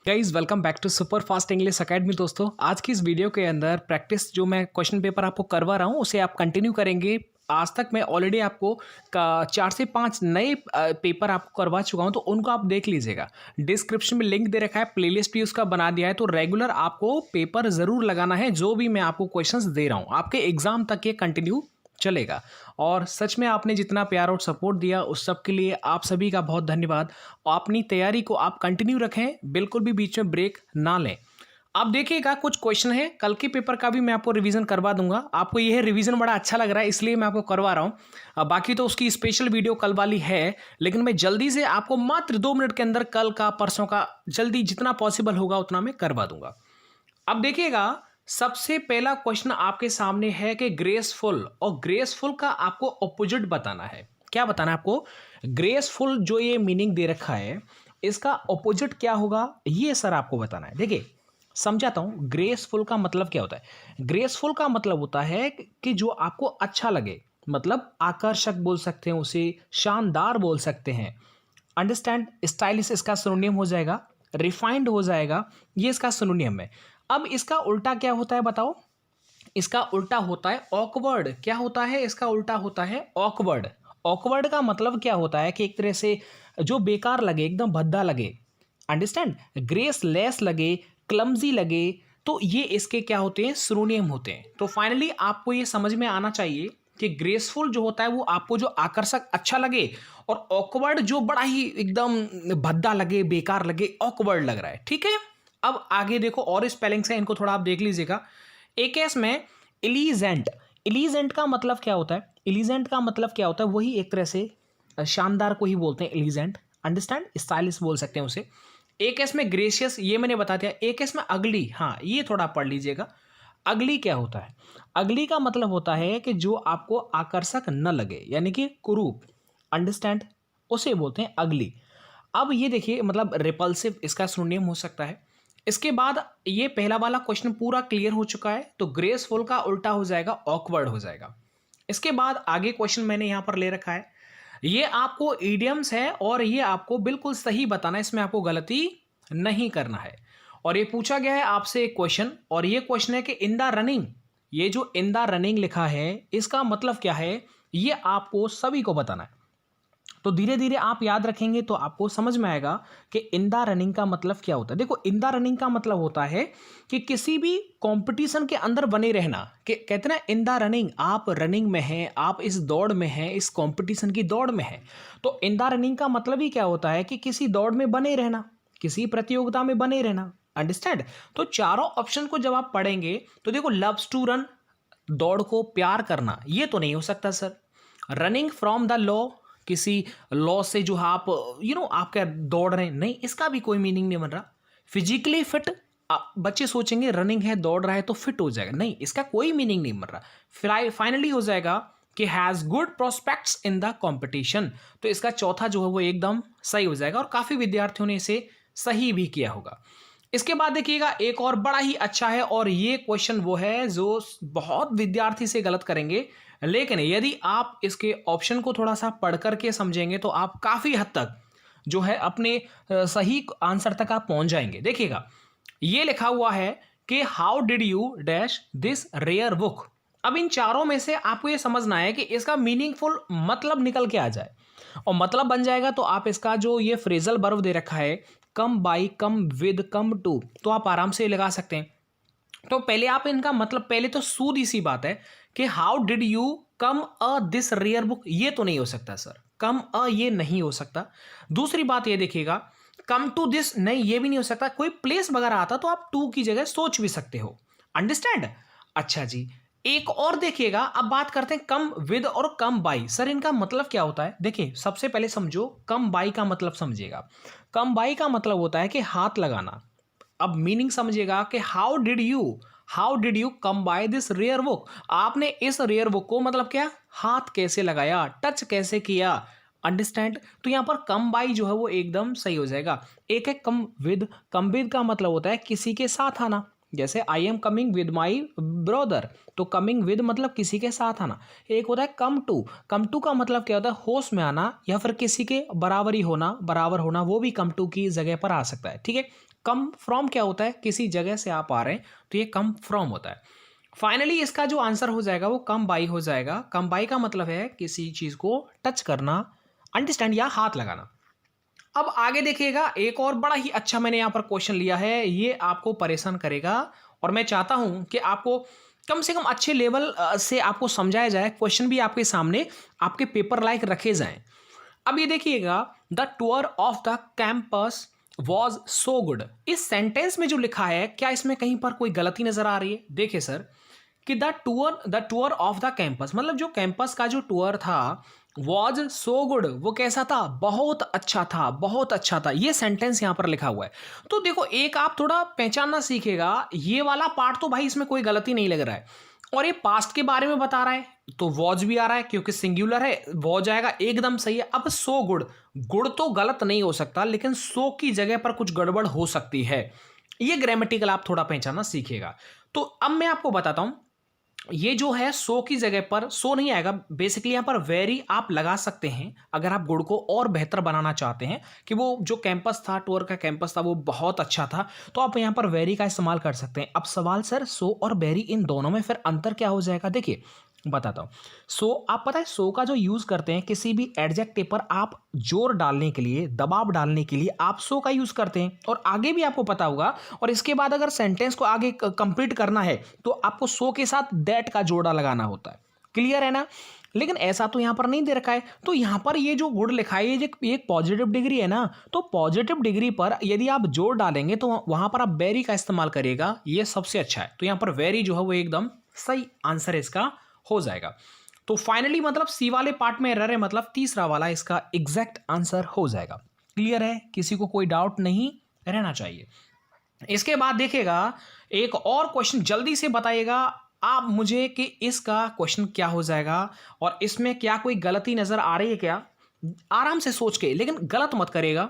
Guys welcome back to Super Fast English Academy. दोस्तों आज की इस वीडियो के अंदर प्रैक्टिस जो मैं क्वेश्चन पेपर आपको करवा रहा हूँ उसे आप कंटिन्यू करेंगे। आज तक मैं ऑलरेडी आपको 4 से 5 नए पेपर आपको करवा चुका हूँ, तो उनको आप देख लीजिएगा। डिस्क्रिप्शन में लिंक दे रखा है, प्लेलिस्ट भी उसका बना दिया है, तो रेगुलर आपको पेपर ज़रूर लगाना है। जो भी मैं आपको क्वेश्चंस दे रहा हूँ आपके एग्जाम तक ये कंटिन्यू चलेगा। और सच में आपने जितना प्यार और सपोर्ट दिया उस सब के लिए आप सभी का बहुत धन्यवाद। अपनी तैयारी को आप कंटिन्यू रखें, बिल्कुल भी बीच में ब्रेक ना लें। आप देखिएगा कुछ क्वेश्चन है, कल के पेपर का भी मैं आपको रिवीजन करवा दूंगा। आपको यह रिवीजन बड़ा अच्छा लग रहा है इसलिए मैं आपको करवा रहा हूँ। बाकी तो उसकी स्पेशल वीडियो कल वाली है, लेकिन मैं जल्दी से आपको मात्र 2 मिनट के अंदर कल का परसों का जल्दी जितना पॉसिबल होगा उतना मैं करवा दूंगा। अब देखिएगा सबसे पहला क्वेश्चन आपके सामने है कि ग्रेसफुल, और ग्रेसफुल का आपको ऑपोजिट बताना है। क्या बताना है आपको? ग्रेसफुल जो ये मीनिंग दे रखा है इसका ऑपोजिट क्या होगा ये सर आपको बताना है। देखिए समझाता हूं ग्रेसफुल का मतलब क्या होता है। ग्रेसफुल का मतलब होता है कि जो आपको अच्छा लगे, मतलब आकर्षक बोल सकते हैं उसे, शानदार बोल सकते हैं। अंडरस्टैंड? स्टाइलिश इसका सिनोनिम हो जाएगा, रिफाइंड हो जाएगा, ये इसका सिनोनिम है। अब इसका उल्टा क्या होता है बताओ? इसका उल्टा होता है ऑकवर्ड। क्या होता है? इसका उल्टा होता है ऑकवर्ड। ऑकवर्ड का मतलब क्या होता है कि एक तरह से जो बेकार लगे, एकदम भद्दा लगे। अंडरस्टैंड? ग्रेसलेस लगे, क्लमजी लगे, तो ये इसके क्या होते हैं? सिनोनिम होते हैं। तो फाइनली आपको ये समझ में आना चाहिए कि ग्रेसफुल जो होता है वो आपको जो आकर्षक अच्छा लगे, और ऑकवर्ड जो बड़ा ही एकदम भद्दा लगे, बेकार लगे, ऑकवर्ड लग रहा है। ठीक है, अब आगे देखो और स्पेलिंग्स हैं, इनको थोड़ा आप देख लीजिएगा। एक केस में एलिजेंट। एलिजेंट का मतलब क्या होता है? एलिजेंट का मतलब क्या होता है? वही एक तरह से शानदार को ही बोलते हैं एलिजेंट। अंडरस्टैंड? स्टाइलिश बोल सकते हैं उसे। एक केस में ग्रेशियस, ये मैंने बता दिया। एक केस में अगली, हाँ ये थोड़ा पढ़ लीजिएगा। अगली क्या होता है? अगली का मतलब होता है कि जो आपको आकर्षक न लगे, यानी कि कुरूप। अंडरस्टैंड? उसे बोलते हैं अगली। अब ये देखिए मतलब रिपल्सिव इसका सिनोनिम हो सकता है। इसके बाद ये पहला वाला क्वेश्चन पूरा क्लियर हो चुका है, तो ग्रेसफुल का उल्टा हो जाएगा ऑकवर्ड हो जाएगा। इसके बाद आगे क्वेश्चन मैंने यहां पर ले रखा है, ये आपको इडियम्स है और ये आपको बिल्कुल सही बताना है, इसमें आपको गलती नहीं करना है। और ये पूछा गया है आपसे एक क्वेश्चन, और ये क्वेश्चन है कि इन द रनिंग, ये जो इन द रनिंग लिखा है इसका मतलब क्या है ये आपको सभी को बताना है। तो धीरे धीरे आप याद रखेंगे तो आपको समझ में आएगा कि इन द रनिंग का मतलब क्या होता है। देखो इन द रनिंग का मतलब होता है कि किसी भी कंपटीशन के अंदर बने रहना। कि कहते ना इन द रनिंग, आप रनिंग में हैं, आप इस दौड़ में हैं, इस कंपटीशन की दौड़ में हैं। तो इन द रनिंग का मतलब ही क्या होता है कि किसी दौड़ में बने रहना, किसी प्रतियोगिता में बने रहना। अंडरस्टैंड? तो चारों ऑप्शन को जब आप पढ़ेंगे तो देखो लव्स टू रन, दौड़ को प्यार करना, ये तो नहीं हो सकता sir. Running from the law, किसी लॉ से जो आप आप क्या दौड़ रहे हैं, नहीं, इसका भी कोई मीनिंग नहीं बन रहा। फिजिकली फिट, बच्चे सोचेंगे रनिंग है, दौड़ रहा है तो फिट हो जाएगा, नहीं, इसका कोई मीनिंग नहीं बन रहा। फाइनली हो जाएगा कि has good prospects in the competition, तो इसका चौथा जो है वो एकदम सही हो जाएगा, और काफी विद्यार्थियों ने इसे सही भी किया होगा। इसके बाद देखिएगा एक और बड़ा ही अच्छा है, और ये क्वेश्चन वो है जो बहुत विद्यार्थी से गलत करेंगे, लेकिन यदि आप इसके ऑप्शन को थोड़ा सा पढ़ करके समझेंगे तो आप काफी हद तक जो है अपने सही आंसर तक आप पहुंच जाएंगे। देखिएगा ये लिखा हुआ है कि how did you dash this rare book. अब इन चारों में से आपको ये समझना है कि इसका मीनिंगफुल मतलब निकल के आ जाए, और मतलब बन जाएगा तो आप इसका जो ये फ्रेजल वर्ब दे रखा है, come by, come with, come to, तो आप आराम से लगा सकते हैं। तो पहले आप इनका मतलब, पहले तो सीधी सी बात है कि how did you come a this rare book, ये तो नहीं हो सकता सर, कम अ ये नहीं हो सकता। दूसरी बात ये देखिएगा कम टू दिस, नहीं ये भी नहीं हो सकता। कोई प्लेस वगैरह आता तो आप टू की जगह सोच भी सकते हो। अंडरस्टैंड? अच्छा जी, एक और देखिएगा, अब बात करते हैं कम विद और कम बाई। सर इनका मतलब क्या होता है? देखिए सबसे पहले समझो कम बाई का मतलब समझिएगा। कम बाई का मतलब होता है कि हाथ लगाना। अब मीनिंग समझिएगा कि how did you come by this rare book, आपने इस रेयर बुक को मतलब क्या, हाथ कैसे लगाया, टच कैसे किया। अंडरस्टैंड? तो यहां पर कम बाई जो है वो एकदम सही हो जाएगा। एक है कम विद, कम विद का मतलब होता है किसी के साथ आना, जैसे I am coming with my brother, तो कमिंग विद मतलब किसी के साथ आना। एक होता है कम टू, कम टू का मतलब क्या होता है, होश में आना या फिर किसी के बराबरी होना, बराबर होना, वो भी कम टू की जगह पर आ सकता है। ठीक है, कम फ्रॉम क्या होता है, किसी जगह से आप आ रहे हैं तो ये कम फ्रॉम होता है। फाइनली इसका जो आंसर हो जाएगा वो कम बाई हो जाएगा। कम बाई का मतलब है किसी चीज को टच करना, अंडरस्टैंड, या हाथ लगाना। अब आगे देखिएगा, एक और बड़ा ही अच्छा मैंने यहाँ पर क्वेश्चन लिया है, ये आपको परेशान करेगा और मैं चाहता हूं कि आपको कम से कम अच्छे लेवल से आपको समझाया जाए, क्वेश्चन भी आपके सामने आपके पेपर लाइक रखे जाएं। अब ये देखिएगा, the tour of the campus was so good. इस सेंटेंस में जो लिखा है, क्या इसमें कहीं पर कोई गलती नजर आ रही है? देखिए सर, कि the tour of the campus, मतलब जो कैंपस का जो टूर था, वॉज सो गुड, वो कैसा था? बहुत अच्छा था, बहुत अच्छा था। ये सेंटेंस यहां पर लिखा हुआ है। तो देखो, एक आप थोड़ा पहचानना सीखेगा, ये वाला पार्ट तो भाई इसमें कोई गलती नहीं लग रहा है, और ये पास्ट के बारे में बता रहा है तो वॉज भी आ रहा है, क्योंकि सिंगुलर है, वॉज आएगा, एकदम सही है। अब सो गुड, गुड तो गलत नहीं हो सकता, लेकिन सो की जगह पर कुछ गड़बड़ हो सकती है। ये ग्रामेटिकल आप थोड़ा पहचानना सीखेगा। तो अब मैं आपको बताता हूं, ये जो है सो की जगह पर सो नहीं आएगा, बेसिकली यहां पर वेरी आप लगा सकते हैं अगर आप गुड को और बेहतर बनाना चाहते हैं, कि वो जो कैंपस था, टूर का कैंपस था, वो बहुत अच्छा था, तो आप यहां पर वेरी का इस्तेमाल कर सकते हैं। अब सवाल सर, सो और वेरी इन दोनों में फिर अंतर क्या हो जाएगा? देखिए बताता हूं। सो आप पता है, सो का जो यूज करते हैं किसी भी एडजेक्टिव पर आप जोर डालने के लिए, दबाव डालने के लिए आप सो का यूज करते हैं, और आगे भी आपको पता होगा। और इसके बाद अगर सेंटेंस को आगे कंप्लीट करना है तो आपको सो के साथ दैट का जोड़ा लगाना होता है। क्लियर है ना? लेकिन ऐसा तो यहां पर नहीं दे रखा है। तो यहां पर ये जो गुड लिखा है, ये एक पॉजिटिव डिग्री है ना, तो पॉजिटिव डिग्री पर यदि आप जोर डालेंगे तो वहां पर आप वेरी का इस्तेमाल करिएगा, ये सबसे अच्छा है। तो यहां पर वेरी जो है वो एकदम सही आंसर इसका हो जाएगा। तो फाइनली मतलब सी वाले पार्ट में एरर है, मतलब तीसरा वाला इसका एग्जैक्ट आंसर हो जाएगा। क्लियर है? किसी को कोई डाउट नहीं रहना चाहिए। इसके बाद देखिएगा, एक और क्वेश्चन जल्दी से बताइएगा आप मुझे कि इसका क्वेश्चन क्या हो जाएगा, और इसमें क्या कोई गलती नजर आ रही है क्या? आराम से सोच के, लेकिन गलत मत करेगा।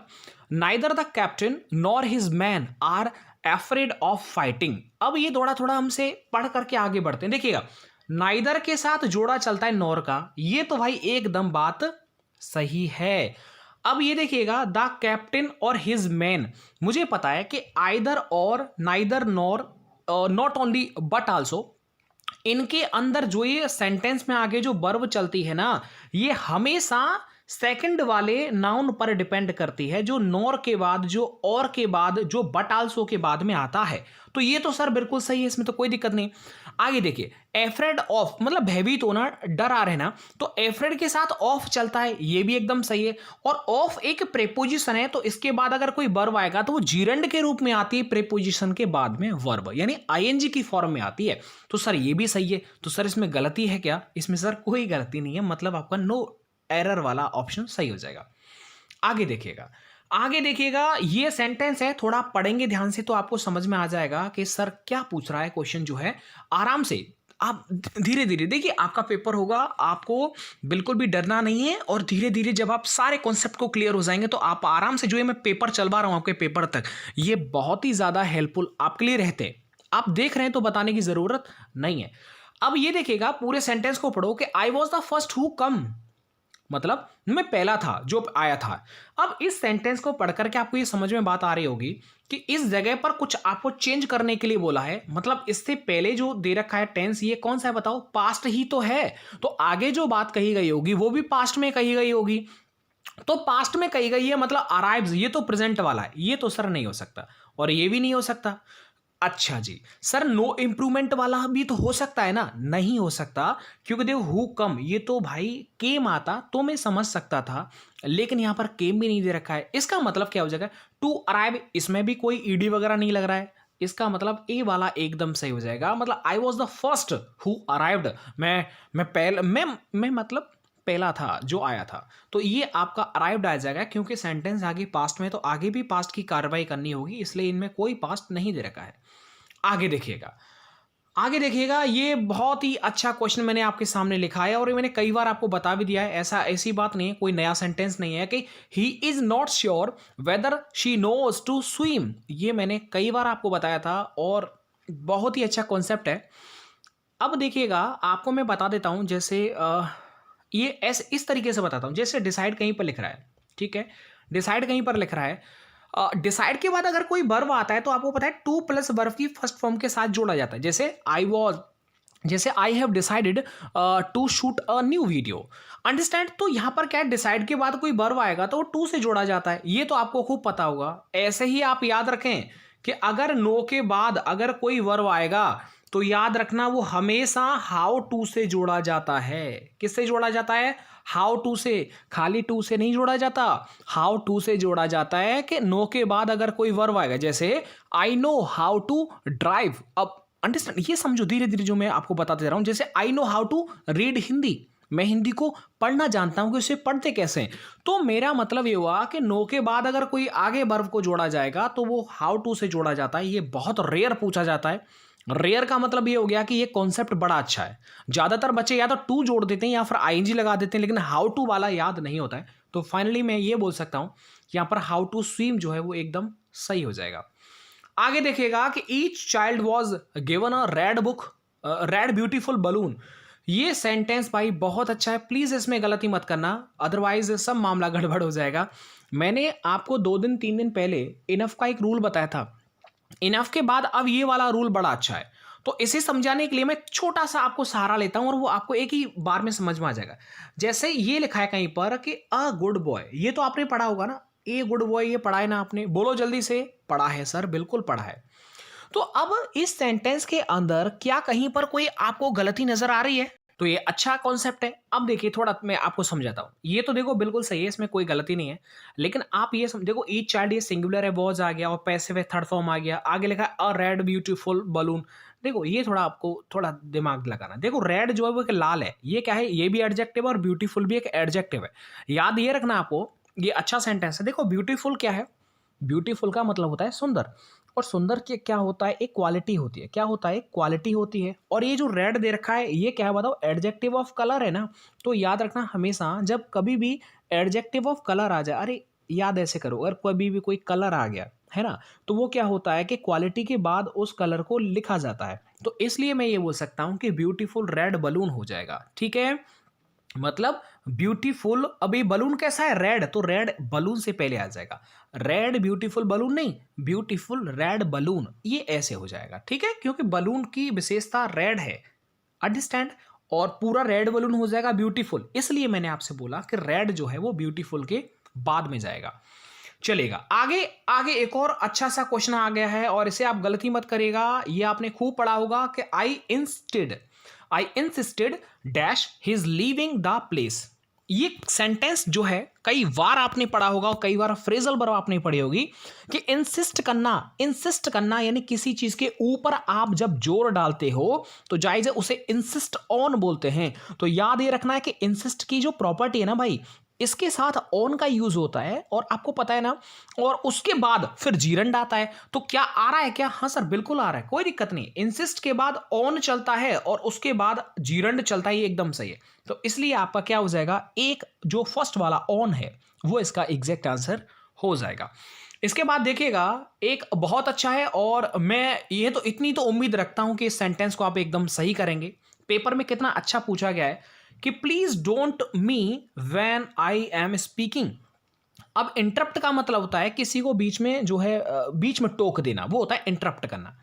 Neither the captain nor his men are afraid of fighting. अब ये थोड़ा थोड़ा हमसे पढ़ करके आगे बढ़ते हैं। देखिएगा, नाइदर के साथ जोड़ा चलता है नॉर का, ये तो भाई एकदम बात सही है। अब ये देखिएगा, द कैप्टन और हिज मैन, मुझे पता है कि आइदर और, neither nor, not only but also, इनके अंदर जो ये सेंटेंस में आगे जो वर्ब चलती है ना, ये हमेशा सेकंड वाले नाउन पर डिपेंड करती है, जो नॉर के बाद, जो और के बाद, जो बट आल्सो के बाद में आता है। तो ये तो सर बिल्कुल सही है, इसमें तो कोई दिक्कत नहीं। आगे देखिए, एफ्रेड ऑफ मतलब भयभीत होना, डर आ रहना, तो एफ्रेड के साथ ऑफ चलता है, ये भी एकदम सही है। और ऑफ एक प्रेपोजिशन है, तो इसके बाद अगर कोई वर्ब आएगा तो वो जीरंड के रूप में आती है, प्रेपोजिशन के बाद में वर्ब, यानी आईएनजी की फॉर्म में आती है। तो सर ये भी सही है। तो सर इसमें गलती है क्या? इसमें सर कोई गलती नहीं है, मतलब आपका नो एरर वाला ऑप्शन सही हो जाएगा। आगे देखिएगा, आगे देखिएगा, ये सेंटेंस है, थोड़ा पढ़ेंगे ध्यान से तो आपको समझ में आ जाएगा कि सर क्या पूछ रहा है। क्वेश्चन जो है आराम से आप धीरे धीरे देखिए, आपका पेपर होगा, आपको बिल्कुल भी डरना नहीं है, और धीरे धीरे जब आप सारे कॉन्सेप्ट को क्लियर हो जाएंगे तो आप आराम से, जो ये मैं पेपर चलवा रहा हूं आपके पेपर तक, ये बहुत ही ज्यादा हेल्पफुल आपके लिए रहते। आप देख रहे हैं तो बताने की जरूरत नहीं है। अब ये देखिएगा, पूरे सेंटेंस को पढ़ो कि I was the first who come, मतलब मैं पहला था जो आया था। अब इस सेंटेंस को पढ़ करके आपको ये समझ में बात आ रही होगी कि इस जगह पर कुछ आपको चेंज करने के लिए बोला है, मतलब इससे पहले जो दे रखा है टेंस, ये कौन सा है बताओ? पास्ट ही तो है। तो आगे जो बात कही गई होगी वो भी पास्ट में कही गई होगी। तो पास्ट में कही गई है मतलब अराइव्स, ये तो प्रेजेंट वाला है, ये तो सर नहीं हो सकता, और ये भी नहीं हो सकता। अच्छा जी, सर नो इंप्रूवमेंट वाला भी तो हो सकता है ना? नहीं हो सकता, क्योंकि देखो हु कम, ये तो भाई केम आता तो मैं समझ सकता था, लेकिन यहां पर केम भी नहीं दे रखा है। इसका मतलब क्या हो जाएगा? टू अराइव, इसमें भी कोई ईडी वगैरह नहीं लग रहा है, इसका मतलब ए वाला एकदम सही हो जाएगा। मतलब I was the first who arrived, मैं पहले, मैं मतलब पहला था जो आया था। तो ये आपका अराइव्ड आ जाएगा, क्योंकि सेंटेंस आगे पास्ट में, तो आगे भी पास्ट की कार्रवाई करनी होगी, इसलिए इनमें कोई पास्ट नहीं दे रखा है। आगे देखिएगा, आगे देखिएगा, ये बहुत ही अच्छा क्वेश्चन मैंने आपके सामने लिखा है, और मैंने कई बार आपको बता भी दिया है। ऐसी बात नहीं है, कोई नया सेंटेंस नहीं है कि he is not sure whether she knows to swim. ये मैंने कई बार आपको बताया था, और बहुत ही अच्छा कॉन्सेप्ट है। अब देखिएगा, आपको मैं बता देता हूं, जैसे ये ऐसे इस तरीके से बताता हूं, जैसे डिसाइड कहीं पर लिख रहा है, ठीक है, डिसाइड कहीं पर लिख रहा है, डिसाइड के बाद अगर कोई वर्ब आता है तो आपको पता है टू प्लस वर्ब की फर्स्ट फॉर्म के साथ जोड़ा जाता है। जैसे I have decided to shoot a new video. Understand? तो यहां पर क्या है, डिसाइड के बाद कोई वर्ब आएगा तो वो टू से जोड़ा जाता है, ये तो आपको खूब पता होगा। ऐसे ही आप याद रखें कि अगर नो के बाद अगर कोई वर्ब आएगा तो याद रखना वो हमेशा हाउ टू से जोड़ा जाता है। किससे जोड़ा जाता है? हाउ टू से। खाली टू से नहीं जोड़ा जाता, हाउ टू से जोड़ा जाता है कि नो के बाद अगर कोई वर्ब आएगा, जैसे I know how to drive. अब अंडरस्टैंड, ये समझो धीरे धीरे जो मैं आपको बताते जा रहा हूं। जैसे I know how to read Hindi, मैं हिंदी को पढ़ना जानता हूं कि उसे पढ़ते कैसे हैं। तो मेरा मतलब ये हुआ कि नो के बाद अगर कोई आगे वर्ब को जोड़ा जाएगा तो वो हाउ टू से जोड़ा जाता है। ये बहुत रेयर पूछा जाता है। रेयर का मतलब ये हो गया कि ये कॉन्सेप्ट बड़ा अच्छा है। ज्यादातर बच्चे या तो टू जोड़ देते हैं या फिर आईएनजी लगा देते हैं, लेकिन हाउ टू वाला याद नहीं होता है। तो फाइनली मैं ये बोल सकता हूं यहां पर हाउ टू स्विम जो है वो एकदम सही हो जाएगा। आगे देखिएगा कि each child was given a red book, red beautiful balloon. ये सेंटेंस भाई बहुत अच्छा है, प्लीज इसमें गलती मत करना, अदरवाइज सब मामला गड़बड़ हो जाएगा। मैंने आपको 2 दिन 3 दिन पहले इनफ का एक रूल बताया था। इनफ के बाद अब ये वाला रूल बड़ा अच्छा है, तो इसे समझाने के लिए मैं छोटा सा आपको सहारा लेता हूं और वो आपको एक ही बार में समझ में आ जाएगा। जैसे ये लिखा है कहीं पर कि अ गुड बॉय, ये तो आपने पढ़ा होगा ना, ए गुड बॉय, ये पढ़ा है ना आपने? बोलो जल्दी से। पढ़ा है सर, बिल्कुल पढ़ा है। तो अब इस सेंटेंस के अंदर क्या कहीं पर कोई आपको गलती नजर आ रही है? तो ये अच्छा कॉन्सेप्ट है। अब देखिए थोड़ा मैं आपको समझाता हूं। ये तो देखो बिल्कुल सही है, इसमें कोई गलती नहीं है, लेकिन आप ये देखो ईच चाइल्ड, ये सिंगुलर है, वॉज आ गया और पैसिव है, थर्ड फॉर्म आ गया, आगे लिखा है अ रेड ब्यूटीफुल बलून। देखो ये थोड़ा आपको थोड़ा दिमाग लगाना। देखो रेड जो है वो एक लाल है, ये क्या है, ये भी एडजेक्टिव है और ब्यूटीफुल भी एक एडजेक्टिव है। याद ये रखना आपको, ये अच्छा सेंटेंस है। देखो ब्यूटीफुल क्या है, ब्यूटीफुल का मतलब होता है सुंदर, और सुंदर के क्या होता है, एक क्वालिटी होती है। क्या होता है? क्वालिटी होती है। और ये जो रेड दे रखा है ये क्या है बताओ? एडजेक्टिव ऑफ कलर है ना। तो याद रखना हमेशा जब कभी भी एडजेक्टिव ऑफ कलर आ जाए, अरे याद ऐसे करो, अगर कभी भी कोई कलर आ गया है ना, तो वो क्या होता है कि क्वालिटी के बाद उस कलर को लिखा जाता है। तो इसलिए मैं ये बोल सकता हूं कि ब्यूटीफुल रेड बलून हो जाएगा। ठीक है, मतलब ब्यूटीफुल, अभी बलून कैसा है? रेड, तो रेड बलून से पहले आ जाएगा। रेड ब्यूटीफुल बलून नहीं, ब्यूटीफुल रेड बलून, ये ऐसे हो जाएगा। ठीक है, क्योंकि बलून की विशेषता रेड है, अंडरस्टैंड? और पूरा रेड बलून हो जाएगा ब्यूटीफुल, इसलिए मैंने आपसे बोला कि रेड जो है वो ब्यूटीफुल के बाद में जाएगा। चलेगा आगे। आगे एक और अच्छा सा क्वेश्चन आ गया है और इसे आप गलती मत करिएगा, ये आपने खूब पढ़ा होगा कि आई insisted dash his leaving the place. ये सेंटेंस जो है कई बार आपने पढ़ा होगा और कई बार फ्रेजल वर्ब आपने पढ़ी होगी कि इंसिस्ट करना यानी किसी चीज के ऊपर आप जब जोर डालते हो तो जायज है उसे इंसिस्ट ऑन बोलते हैं। तो याद ये रखना है कि इंसिस्ट की जो प्रॉपर्टी है ना भाई, इसके साथ ऑन का यूज होता है, और आपको पता है ना, और उसके बाद फिर जीरंड आता है। तो क्या आ रहा है क्या? हाँ सर बिल्कुल आ रहा है, कोई दिक्कत नहीं। इंसिस्ट के बाद ऑन चलता है और उसके बाद जीरंड चलता है, ये एकदम सही है। तो इसलिए आपका क्या हो जाएगा, एक जो फर्स्ट वाला ऑन है वो इसका एग्जैक्ट आंसर हो जाएगा। इसके बाद देखिएगा एक बहुत अच्छा है, और मैं ये तो इतनी तो उम्मीद रखता हूं कि इस सेंटेंस को आप एकदम सही करेंगे। पेपर में कितना अच्छा पूछा गया है कि please don't me when I am speaking. अब इंटरप्ट का मतलब होता है किसी को बीच में जो है बीच में टोक देना, वो होता है इंटरप्ट करना।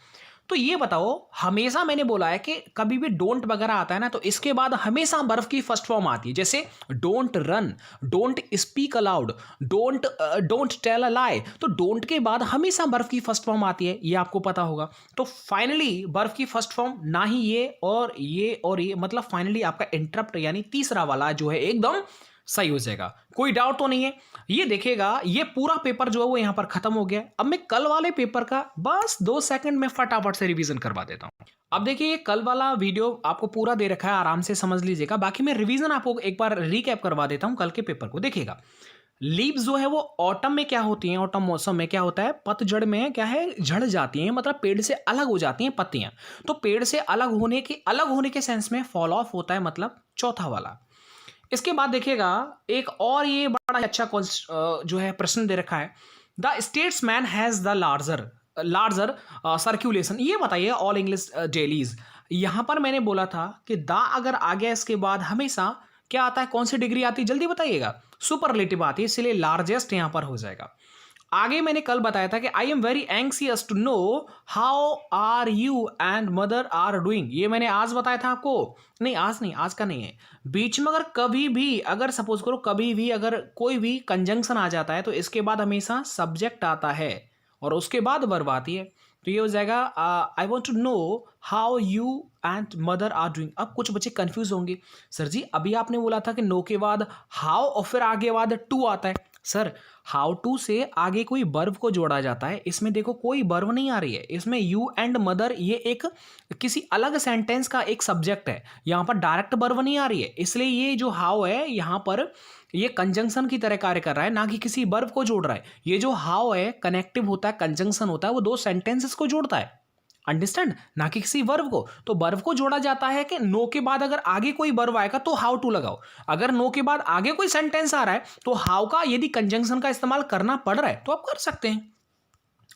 तो ये बताओ, हमेशा मैंने बोला है कि कभी भी डोंट वगैरह आता है ना तो इसके बाद हमेशा वर्ब की फर्स्ट फॉर्म आती है। जैसे don't run, don't speak aloud, don't tell a lie. तो डोंट के बाद हमेशा वर्ब की फर्स्ट फॉर्म आती है, ये आपको पता होगा। तो फाइनली वर्ब की फर्स्ट फॉर्म ना ही ये और ये और ये, मतलब फाइनली आपका इंटरप्ट यानी तीसरा वाला जो है एकदम सही हो जाएगा। कोई डाउट तो नहीं है? ये देखिएगा ये पूरा पेपर जो है वो यहां पर खत्म हो गया। अब मैं कल वाले पेपर का बस 2 सेकंड में फटाफट से रिवीजन करवा देता हूं। अब देखिए ये कल वाला वीडियो आपको पूरा दे रखा है, आराम से समझ लीजिएगा। बाकी मैं रिवीजन आपको एक बार रिकैप करवा देता हूं कल के पेपर को। देखिएगा लीव्स जो है वो ऑटम में क्या होती हैं, ऑटम मौसम में क्या होता है, पतझड़ में क्या है, झड़ जाती हैं, मतलब पेड़ से अलग हो जाती हैं पत्तियां। तो पेड़ से अलग होने के सेंस में फॉल ऑफ होता है, मतलब चौथा वाला। इसके बाद देखिएगा एक और ये बड़ा अच्छा जो है प्रश्न दे रखा है, the statesman has the larger circulation. ये बताइए ऑल इंग्लिश डेलीज। यहां पर मैंने बोला था कि द अगर आ गया इसके बाद हमेशा क्या आता है, कौन सी डिग्री आती है, जल्दी बताइएगा? सुपरलेटिव आती है, इसलिए लार्जेस्ट यहां पर हो जाएगा। आगे मैंने कल बताया था कि I am very anxious to know how are you and mother are doing. ये मैंने आज बताया था आपको, नहीं आज नहीं, आज का नहीं है। बीच में अगर कभी भी, अगर सपोज करो कभी भी अगर कोई भी कंजंक्शन आ जाता है तो इसके बाद हमेशा सब्जेक्ट आता है और उसके बाद वर्ब आती है। तो ये हो जाएगा I want to know how you and mother are doing. अब कुछ बच्चे कंफ्यूज होंगे, सर जी अभी आपने बोला था कि नो के बाद हाउ और फिर आगे बाद टू आता है। सर हाउ टू से आगे कोई वर्ब को जोड़ा जाता है, इसमें देखो कोई वर्ब नहीं आ रही है, इसमें यू एंड मदर ये एक किसी अलग सेंटेंस का एक सब्जेक्ट है, यहाँ पर डायरेक्ट वर्ब नहीं आ रही है। इसलिए ये जो हाउ है यहाँ पर ये कंजंक्शन की तरह कार्य कर रहा है, ना कि किसी वर्ब को जोड़ रहा है। ये जो हाउ है कनेक्टिव होता है, कंजंक्शन होता है, वो दो सेंटेंसेस को जोड़ता है, अंडरस्टैंड, ना कि किसी वर्ब को। तो वर्ब को जोड़ा जाता है कि नो के बाद अगर आगे कोई वर्ब आएगा तो हाउ टू लगाओ, अगर नो के बाद आगे कोई सेंटेंस आ रहा है तो हाउ का यदि कंजंक्शन का इस्तेमाल करना पड़ रहा है तो आप कर सकते हैं।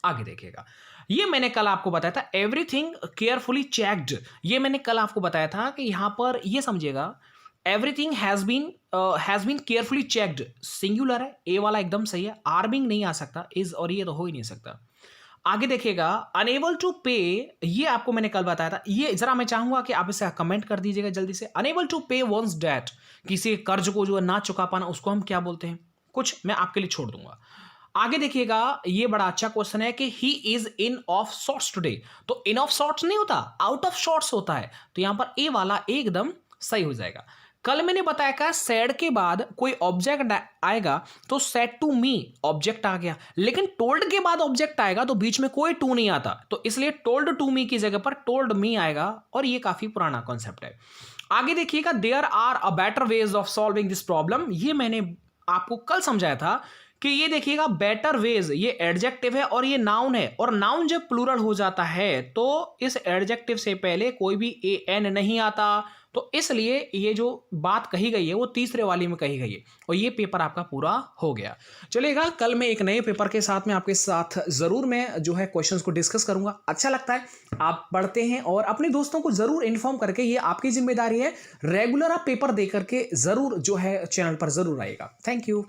आगे देखिएगा, ये मैंने कल आपको बताया था एवरीथिंग केयरफुली चेक्ड। ये मैंने कल आपको बताया था कि यहां पर ये समझिएगा everything has been carefully checked, singular है, ए वाला एकदम सही है, आर नहीं आ सकता, इज और ये तो हो ही नहीं सकता। आगे देखिएगा अनेबल टू पे, ये आपको मैंने कल बताया था, ये जरा मैं चाहूंगा कि आप इसे कमेंट कर दीजिएगा जल्दी से। अनेबल टू पे वंस डेट, किसी कर्ज को जो है ना चुका पाना, उसको हम क्या बोलते हैं, कुछ मैं आपके लिए छोड़ दूंगा। आगे देखिएगा ये बड़ा अच्छा क्वेश्चन है कि he is in of shorts today, तो इन ऑफ शॉर्ट्स नहीं होता, आउट ऑफ शॉर्ट्स होता है, तो यहां पर ए वाला एकदम सही हो जाएगा। कल मैंने बताया कि सैड के बाद कोई ऑब्जेक्ट आएगा तो सेड टू मी ऑब्जेक्ट आ गया, लेकिन टोल्ड के बाद ऑब्जेक्ट आएगा तो बीच में कोई टू नहीं आता, तो इसलिए टोल्ड टू मी की जगह पर टोल्ड मी आएगा, और ये काफी पुराना कॉन्सेप्ट है। आगे देखिएगा there are a better ways of solving this problem, ये मैंने आपको कल समझाया था कि ये देखिएगा बेटर वेज, ये एडजेक्टिव है और ये नाउन है, और नाउन जब प्लूरल हो जाता है तो इस एडजेक्टिव से पहले कोई भी ए एन नहीं आता, तो इसलिए ये जो बात कही गई है वो तीसरे वाली में कही गई है, और ये पेपर आपका पूरा हो गया। चलेगा, कल मैं एक नए पेपर के साथ में आपके साथ जरूर मैं जो है क्वेश्चंस को डिस्कस करूंगा। अच्छा लगता है आप पढ़ते हैं और अपने दोस्तों को जरूर इन्फॉर्म करके, ये आपकी जिम्मेदारी है, रेगुलर आप पेपर दे करके जरूर जो है चैनल पर जरूर आएगा। Thank you.